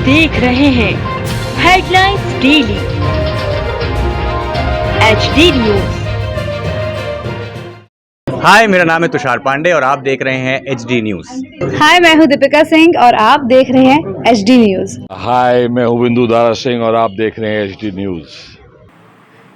देख रहे हैं हेडलाइंस डेली HD न्यूज। हाय, मेरा नाम है तुषार पांडे और आप देख रहे हैं HD न्यूज। हाय, मैं हूं दीपिका सिंह और आप देख रहे हैं HD न्यूज। हाय, मैं हूं बिंदु दारा सिंह और आप देख रहे हैं HD news.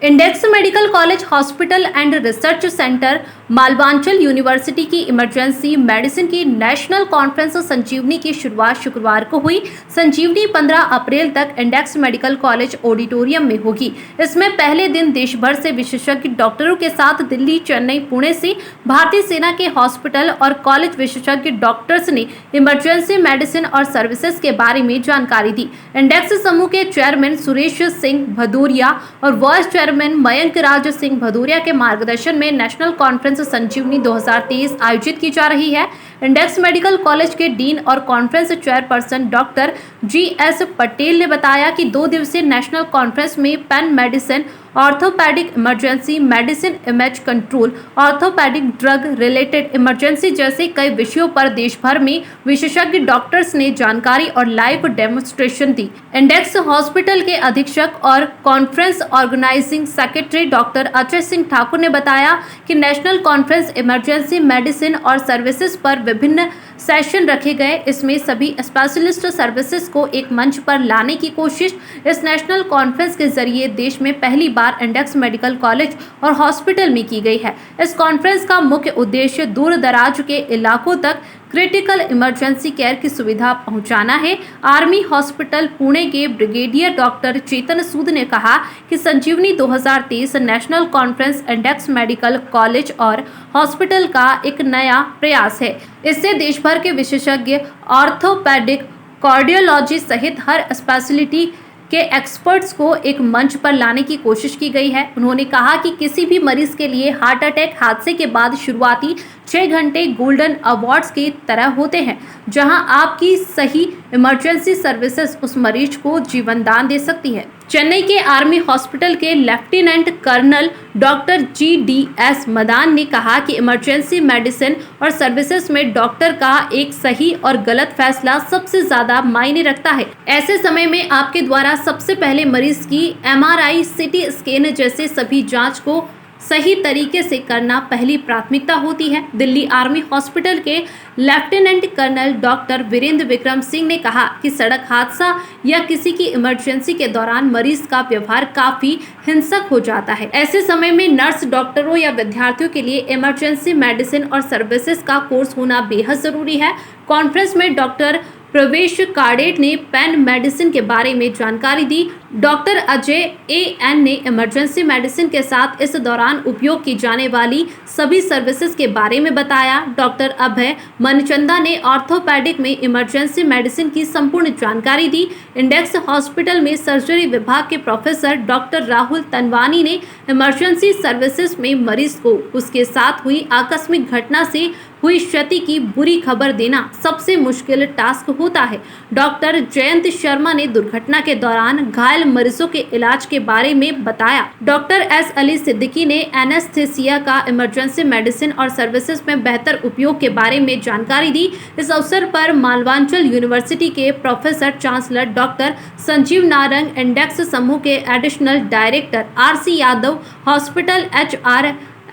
Index medical college hospital and research centre Malwanchal university की इमरजेंसी मेडिसिन की नेशनल कॉन्फ्रेंस संजीवनी की शुरुआत शुक्रवार को हुई। संजीवनी 15 अप्रैल तक इंडेक्स मेडिकल कॉलेज ऑडिटोरियम में होगी। इसमें पहले दिन देश भर से विशेषज्ञ डॉक्टरों के साथ दिल्ली, चेन्नई, पुणे से भारतीय सेना के हॉस्पिटल और कॉलेज विशेषज्ञ डॉक्टर्स ने इमरजेंसी मेडिसिन और सर्विसेज के बारे में जानकारी दी। इंडेक्स समूह के चेयरमैन सुरेश सिंह भदौरिया और वाइस चेयरमैन मयंक राज सिंह भदौरिया के मार्गदर्शन में नेशनल कॉन्फ्रेंस संजीवनी 2023 आयोजित की जा रही है। इंडेक्स मेडिकल कॉलेज के डीन और conference chairperson doctor GS Patel ने बताया कि 2 दिवसीय नेशनल कॉन्फ्रेंस में pen medicine, orthopaedic emergency medicine, image control, orthopaedic drug related emergency जैसे कई विषयों पर देश भर में विशेषज्ञ डॉक्टर्स ने जानकारी और लाइव डेमोन्स्ट्रेशन दी। इंडेक्स हॉस्पिटल के अधीक्षक और conference organising secretary doctor Ajay Singh Thakur ने बताया कि नेशनल कॉन्फ्रेंस इमरजेंसी मेडिसिन और सर्विसेज पर विभिन्न सेशन रखे गए। इसमें सभी स्पेशलिस्ट सर्विसेज को एक मंच पर लाने की कोशिश इस नेशनल कॉन्फ्रेंस के जरिए देश में पहली बार इंडेक्स मेडिकल कॉलेज और हॉस्पिटल में की गई है। इस कॉन्फ्रेंस का मुख्य उद्देश्य दूर दराज के इलाकों तक क्रिटिकल इमरजेंसी केयर की सुविधा पहुंचाना है। आर्मी हॉस्पिटल पुणे के ब्रिगेडियर डॉक्टर चेतन सूद ने कहा कि संजीवनी 2023 national conference index medical college और हॉस्पिटल का एक नया प्रयास है। इससे देश भर के विशेषज्ञ ऑर्थोपेडिक, कार्डियोलॉजी सहित हर स्पेशलिटी के एक्सपर्ट्स को एक मंच पर लाने की कोशिश की गई है। उन्होंने कहा कि किसी भी मरीज के लिए हार्ट अटैक हादसे के बाद शुरुआती 6 घंटे गोल्डन अवार्ड्स की तरह होते हैं, जहां आपकी सही इमरजेंसी सर्विसेज उस मरीज को जीवन दान दे सकती है। चेन्नई के आर्मी हॉस्पिटल के lieutenant colonel doctor GDS Madan ने कहा कि इमरजेंसी मेडिसिन और सर्विसेज में डॉक्टर का एक सही और गलत फैसला सबसे ज्यादा मायने रखता है। ऐसे समय में आपके द्वारा सबसे पहले मरीज की MRI, CT स्कैन जैसे सभी जांच को सही तरीके से करना पहली प्राथमिकता होती है। दिल्ली आर्मी हॉस्पिटल के lieutenant colonel doctor Virendra Vikram Singh ने कहा कि सड़क हादसा या किसी की इमरजेंसी के दौरान मरीज का व्यवहार काफी हिंसक हो जाता है। ऐसे समय में नर्स, डॉक्टरों या विद्यार्थियों के लिए इमरजेंसी मेडिसिन और सर्विसेज का कोर्स होना बेहद जरूरी है। कॉन्फ्रेंस में डॉक्टर प्रवेश काडेट ने पेन मेडिसिन के बारे में जानकारी दी। डॉक्टर अजय AN ने इमरजेंसी मेडिसिन के साथ इस दौरान उपयोग की जाने वाली सभी सर्विसेज के बारे में बताया। डॉक्टर अभय मनचंदा ने ऑर्थोपेडिक में इमरजेंसी मेडिसिन की संपूर्ण जानकारी दी। इंडेक्स हॉस्पिटल में सर्जरी विभाग के प्रोफेसर डॉक्टर राहुल तनवानी ने इमरजेंसी सर्विसेज में मरीज को उसके साथ हुई आकस्मिक घटना से हुई क्षति की बुरी खबर देना सबसे मुश्किल टास्क होता है। डॉक्टर जयंत शर्मा ने दुर्घटना के दौरान घायल मरीजों के इलाज के बारे में बताया। डॉक्टर S अली सिद्दीकी ने एनेस्थीसिया का इमरजेंसी मेडिसिन और सर्विसेज में बेहतर उपयोग के बारे में जानकारी दी। इस अवसर पर मालवांचल यूनिवर्सिटी के professor chancellor doctor Sanjeev Narang, index समूह के additional director RC Yadav, hospital HR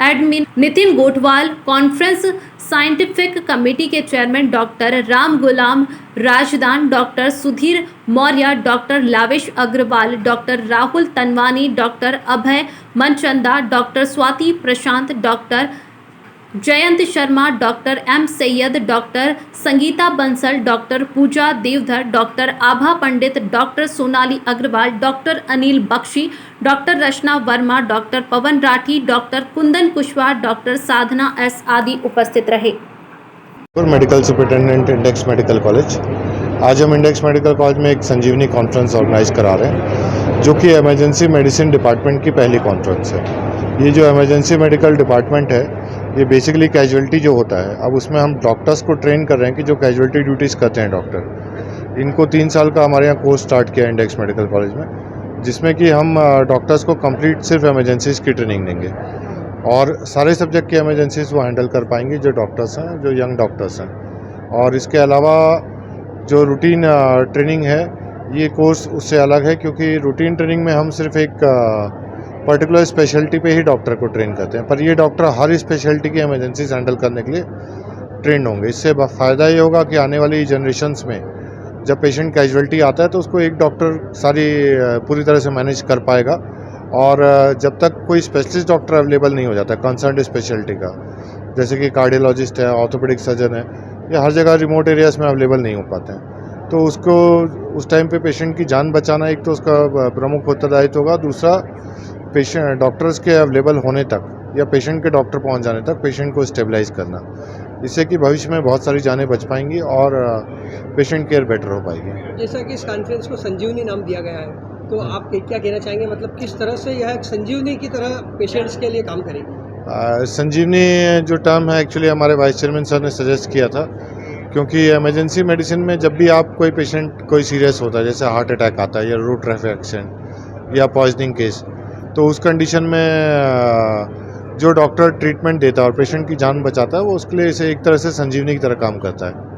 admin Nitin Gothwal, conference scientific committee के chairman doctor Ram Ghulam Rajdan, doctor Sudhir Maurya, doctor Lavesh Agrawal, doctor Rahul Tanwani, doctor Abhay Manchanda, doctor Swati Prashant, doctor Jayant Sharma, doctor M Syed, doctor Sangeeta Bansal, doctor Pooja Deodhar, doctor Abha Pandit, doctor Sonali Agrawal, doctor Anil Bakshi, doctor रचना वर्मा, डॉक्टर पवन Rathi, doctor Kundan Kushwaha, doctor साधना S आदि उपस्थित रहे। Medical superintendent index medical college, आज हम index medical college में एक संजीवनी conference organise करा रहे हैं, जो कि इमरजेंसी मेडिसिन डिपार्टमेंट की पहली कॉन्फ्रेंस है। ये जो इमरजेंसी मेडिकल डिपार्टमेंट है, ये बेसिकली कैजुअल्टी जो होता है, अब उसमें हम डॉक्टर्स को ट्रेन कर रहे हैं कि जो कैजुअल्टी ड्यूटीज़ करते हैं डॉक्टर, इनको 3 साल का हमारे यहाँ कोर्स स्टार्ट किया है इंडेक्स मेडिकल कॉलेज में, जिसमें कि हम डॉक्टर्स को कंप्लीट सिर्फ इमरजेंसीज़ की ट्रेनिंग देंगे और सारे सब्जेक्ट की इमरजेंसीज़ वो हैंडल कर पाएंगे जो डॉक्टर्स हैं, जो यंग डॉक्टर्स हैं। और इसके अलावा जो रूटीन ट्रेनिंग है ये कोर्स उससे अलग है क्योंकि रूटीन ट्रेनिंग में हम सिर्फ एक पर्टिकुलर स्पेशलिटी पे ही डॉक्टर को ट्रेन करते हैं, पर ये डॉक्टर हर स्पेशलिटी की इमरजेंसीज हैंडल करने के लिए ट्रेंड होंगे। इससे फ़ायदा ये होगा कि आने वाली जनरेशन्स में जब पेशेंट कैजुअलिटी आता है तो उसको एक डॉक्टर सारी पूरी तरह से मैनेज कर पाएगा, और जब तक कोई स्पेशलिस्ट डॉक्टर अवेलेबल नहीं हो जाता कंसर्न स्पेशलिटी का, जैसे कि कार्डियोलॉजिस्ट है, ऑर्थोपेडिक सर्जन है, ये हर जगह रिमोट एरियाज में अवेलेबल नहीं हो पाते हैं, तो उसको उस टाइम पे पेशेंट की जान बचाना एक तो उसका प्रमुख उत्तरदायित्व होगा। दूसरा, पेशेंट डॉक्टर्स के अवेलेबल होने तक या पेशेंट के डॉक्टर पहुंच जाने तक पेशेंट को स्टेबलाइज करना, इससे कि भविष्य में बहुत सारी जानें बच पाएंगी और पेशेंट केयर बेटर हो पाएगी। जैसा कि इस कॉन्फ्रेंस को संजीवनी नाम दिया गया है, तो आप क्या कहना चाहेंगे, मतलब किस तरह से यह एक संजीवनी की तरह पेशेंट्स के लिए काम करेगी? संजीवनी जो टर्म है एक्चुअली हमारे वाइस चेयरमैन सर ने सजेस्ट किया था, क्योंकि इमरजेंसी मेडिसिन में जब भी आप कोई पेशेंट कोई सीरियस होता है, जैसे हार्ट अटैक आता है या रोड ट्रैफिक एक्सीडेंट या पॉइजनिंग केस, तो उस कंडीशन में जो डॉक्टर ट्रीटमेंट देता है और पेशेंट की जान बचाता है, वो उसके लिए इसे एक तरह से संजीवनी की तरह काम करता है।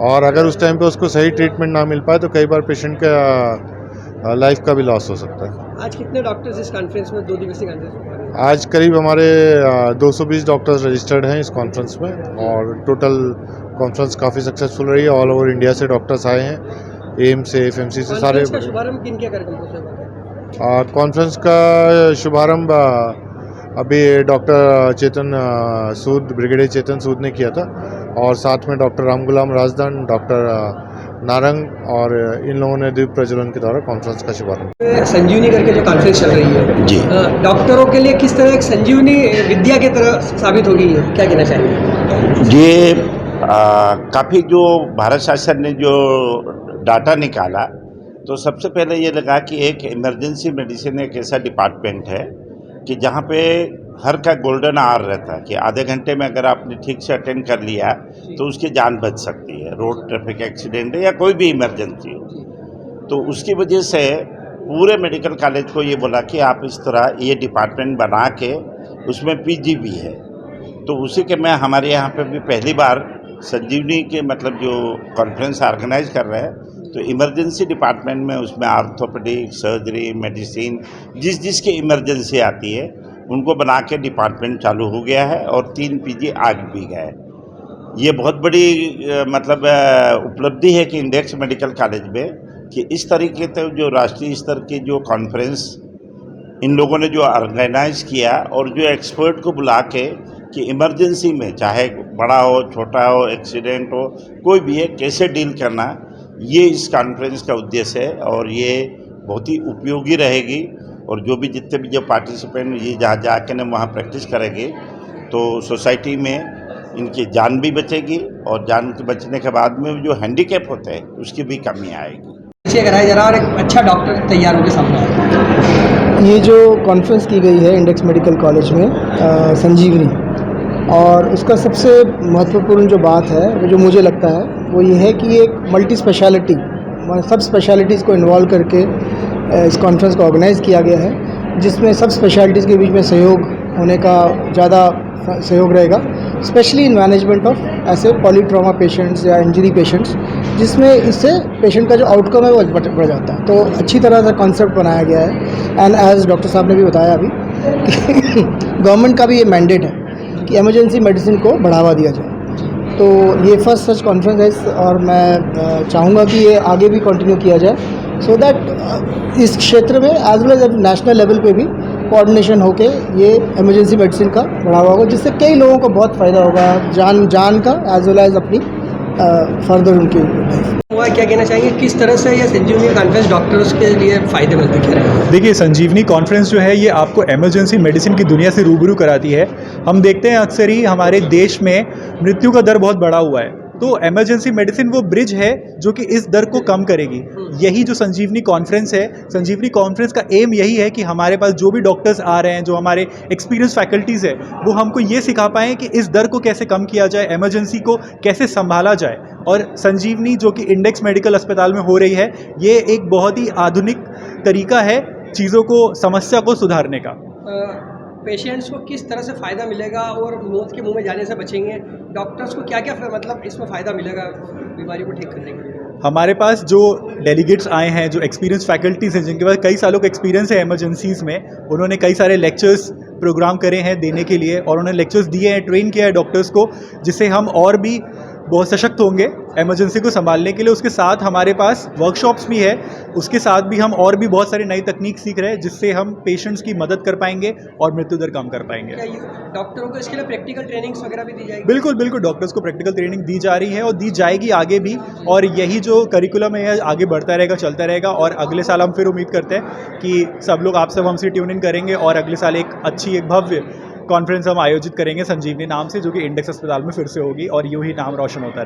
और अगर उस टाइम पे उसको सही ट्रीटमेंट ना मिल पाए तो कई बार पेशेंट का लाइफ का भी लॉस हो सकता है। आज कितने डॉक्टर्स इस कॉन्फ्रेंस में, 2 दिवसीय कॉन्फ्रेंस में? आज करीब हमारे 220 डॉक्टर्स रजिस्टर्ड हैं इस कॉन्फ्रेंस में, और टोटल कॉन्फ्रेंस काफ़ी सक्सेसफुल रही है। ऑल ओवर इंडिया से डॉक्टर्स आए हैं, एम्स से, FMC से, सारे। का शुभारंभ किन क्या कार्यक्रमों से हुआ? कॉन्फ्रेंस का शुभारंभ अभी डॉक्टर चेतन सूद, ब्रिगेडियर चेतन सूद ने किया था, और साथ में डॉक्टर रामगुलाम राजदान, डॉक्टर नारंग और इन लोगों ने दीप प्रज्वलन के द्वारा कॉन्फ्रेंस का शुभारंभ। संजीवनी करके जो कॉन्फ्रेंस चल रही है जी, डॉक्टरों के लिए किस तरह एक संजीवनी विद्या की तरह साबित होगी, क्या कहना चाहिए? ये काफ़ी जो भारत शासन ने जो डाटा निकाला, तो सबसे पहले ये लगा कि एक इमरजेंसी मेडिसिन एक ऐसा डिपार्टमेंट है कि जहाँ पे हर का गोल्डन आवर रहता है कि आधे घंटे में अगर आपने ठीक से अटेंड कर लिया तो उसकी जान बच सकती है। रोड ट्रैफिक एक्सीडेंट है या कोई भी इमरजेंसी हो, तो उसकी वजह से पूरे मेडिकल कॉलेज को ये बोला कि आप इस तरह ये डिपार्टमेंट बना के उसमें PG भी है। तो उसी के मैं हमारे यहाँ पे भी पहली बार संजीवनी के मतलब जो कॉन्फ्रेंस ऑर्गेनाइज कर रहे हैं, तो इमरजेंसी डिपार्टमेंट में उसमें आर्थोपेडिक, सर्जरी, मेडिसिन, जिसकी इमरजेंसी आती है उनको बना के डिपार्टमेंट चालू हो गया है, और 3 PG आग भी गए। ये बहुत बड़ी मतलब उपलब्धि है कि इंडेक्स मेडिकल कॉलेज में कि इस तरीके से जो राष्ट्रीय स्तर की जो कॉन्फ्रेंस इन लोगों ने जो ऑर्गेनाइज किया, और जो एक्सपर्ट को बुला के कि इमरजेंसी में चाहे बड़ा हो, छोटा हो, एक्सीडेंट हो, कोई भी है, कैसे डील करना, ये इस कॉन्फ्रेंस का उद्देश्य है। और ये बहुत ही उपयोगी रहेगी, और जो भी जितने भी जो पार्टिसिपेंट ये जहाँ जाके न वहाँ प्रैक्टिस करेंगे, तो सोसाइटी में इनकी जान भी बचेगी, और जान के बचने के बाद में जो हैंडीकैप होते हैं उसकी भी कमी आएगी। कराया जा रहा और एक अच्छा डॉक्टर तैयार होकर सामने आए। ये जो कॉन्फ्रेंस की गई है इंडेक्स मेडिकल कॉलेज में संजीवनी, और उसका सबसे महत्वपूर्ण जो बात है वो जो मुझे लगता है वो ये है कि एक मल्टी स्पेशलिटी, सब स्पेशलिटीज़ को इन्वॉल्व करके इस कॉन्फ्रेंस को ऑर्गेनाइज़ किया गया है, जिसमें सब स्पेशलिटीज़ के बीच में सहयोग होने का ज़्यादा सहयोग रहेगा, स्पेशली इन मैनेजमेंट ऑफ ऐसे पॉलीट्रॉमा पेशेंट्स या इंजरी पेशेंट्स, जिसमें इससे पेशेंट का जो आउटकम है वो बढ़ जाता है। तो अच्छी तरह से कॉन्सेप्ट बनाया गया है। एंड एज डॉक्टर साहब ने भी बताया अभी कि गवर्नमेंट का भी ये मैंडेट है कि इमरजेंसी मेडिसिन को बढ़ावा दिया जाए। तो ये फर्स्ट सच कॉन्फ्रेंस है, और मैं चाहूँगा कि ये आगे भी कंटिन्यू किया जाए, सो दैट इस क्षेत्र में as well as national level पे भी कोऑर्डिनेशन होके ये इमरजेंसी मेडिसिन का बढ़ावा होगा, जिससे कई लोगों को बहुत फ़ायदा होगा, जान का एज वेल एज अपनी फर्दर उनकी लाइफ। क्या कहना चाहेंगे, किस तरह से ये संजीवनी कॉन्फ्रेंस डॉक्टर्स के लिए फ़ायदेमंद दिख रहा है? देखिए, संजीवनी कॉन्फ्रेंस जो है ये आपको इमरजेंसी मेडिसिन की दुनिया से रूबरू कराती है। हम देखते हैं अक्सर ही हमारे देश में मृत्यु का दर बहुत बढ़ा हुआ है, तो इमरजेंसी मेडिसिन वो ब्रिज है जो कि इस दर को कम करेगी। यही जो संजीवनी कॉन्फ्रेंस है, संजीवनी कॉन्फ्रेंस का एम यही है कि हमारे पास जो भी डॉक्टर्स आ रहे हैं, जो हमारे एक्सपीरियंस फैकल्टीज़ है, वो हमको ये सिखा पाएँ कि इस दर को कैसे कम किया जाए, इमरजेंसी को कैसे संभाला जाए। और संजीवनी जो कि इंडेक्स मेडिकल अस्पताल में हो रही है, ये एक बहुत ही आधुनिक तरीका है चीज़ों को, समस्या को सुधारने का। पेशेंट्स को किस तरह से फ़ायदा मिलेगा और मौत के मुंह में जाने से बचेंगे? डॉक्टर्स को क्या क्या मतलब इसमें फ़ायदा मिलेगा बीमारी को ठीक करने के लिए? हमारे पास जो डेलीगेट्स आए हैं, जो एक्सपीरियंस फैकल्टीज़ हैं, जिनके पास कई सालों का एक्सपीरियंस है इमरजेंसीज़ में, उन्होंने कई सारे लेक्चर्स प्रोग्राम करे हैं देने के लिए, और उन्होंने लेक्चर्स दिए हैं, ट्रेन किया है डॉक्टर्स को, जिससे हम और भी बहुत सशक्त होंगे इमरजेंसी को संभालने के लिए। उसके साथ हमारे पास वर्कशॉप्स भी है, उसके साथ भी हम और भी बहुत सारी नई तकनीक सीख रहे हैं, जिससे हम पेशेंट्स की मदद कर पाएंगे और मृत्यु दर कम कर पाएंगे। क्या डॉक्टरों को इसके लिए प्रैक्टिकल ट्रेनिंग्स वगैरह भी दी जाएगी? बिल्कुल बिल्कुल, डॉक्टर्स को प्रैक्टिकल ट्रेनिंग दी जा रही है और दी जाएगी आगे भी, और यही जो करिकुलम है आगे बढ़ता रहेगा, चलता रहेगा। और अगले साल हम फिर उम्मीद करते हैं कि सब लोग आप सब हमसे ट्यून इन करेंगे और अगले साल एक अच्छी, एक भव्य कॉन्फ्रेंस हम आयोजित करेंगे संजीवनी नाम से, जो कि इंडेक्स अस्पताल में फिर से होगी, और यूं ही नाम रोशन होता रहेगा।